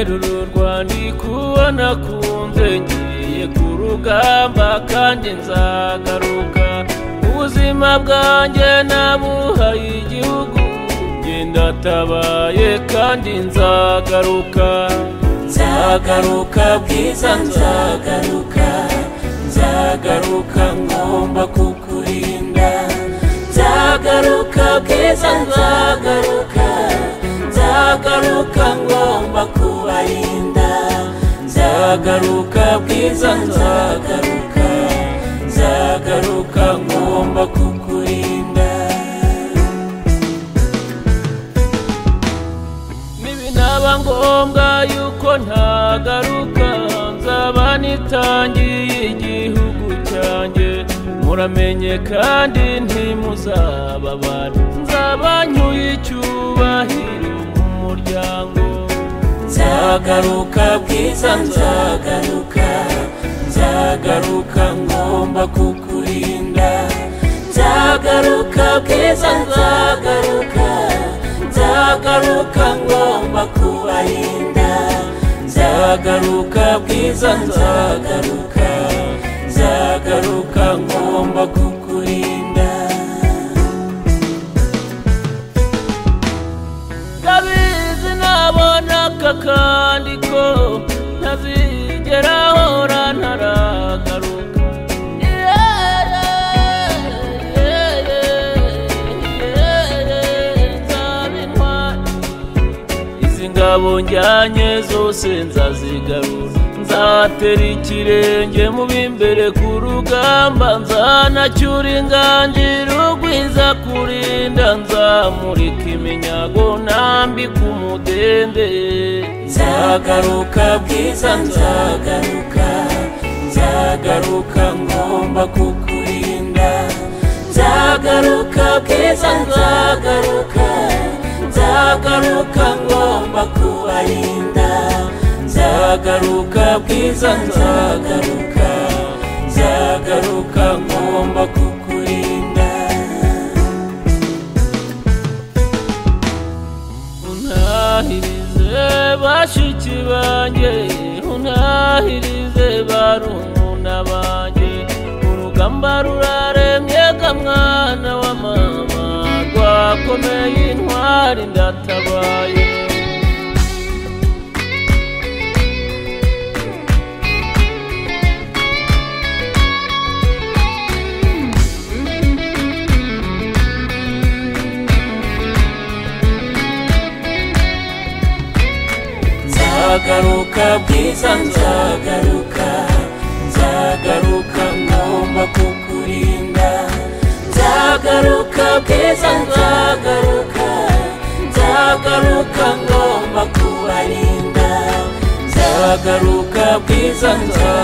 nterurwa ndi kubona kunze ngiye ku rugamba kandi nzagaruka ubuzima bwanjye nabuhaye igihugu ngenda tabaye kandi nzagaruka nzagaruka bwiza nzagaruka nzagaruka ngomba kukurinda nzagaruka bwiza nzagaruka nzagaruka ngomba kubarinda nzagaruka bwiza nzagaruka nzagaruka ngomba kukurinda nibinaba ngombwa yuko ntagaruka nzaba nitangiye igihugu cyanjye muramenye kandi ntimuzababara nzaba nyuye icyubahiro mu muryango nzagaruka bwiza nzagaruka nzagaruka ngomba kukurinda nzagaruka bwiza nzagaruka nzagaruka ngomba kubarinda nzagaruka bwiza nzagaruka nzagaruka ngomba kukurinda ndabizi nabona aka kandi ko ntazigera hora ntaragaruka ingabo njyanye zose nzazigarura nzatera ikirenge mu b'imbere ku rugamba nzanacyura inganjira ugwiza kurinda nzamurika iminyago nambika umudende nzagaruka bwiza nzagaruka nzagaruka ngomba kukurinda nzagaruka bwiza nzagaruka nzagaruka ngomba kubarinda nzagaruka bwiza nzagaruka nzagaruka ngomba kukurinda untahirize bashiki banjye untahirize barumuna banjye urugamba ruraremye ga mwana wa mama rwakomeye intwari ndatabaye nzagaruka bwiza nzagaruka nzagaruka ngomba kukurinda nzagaruka bwiza nzagaruka nzagaruka ngomba kubarinda nzagaruka bwiza nzagaruka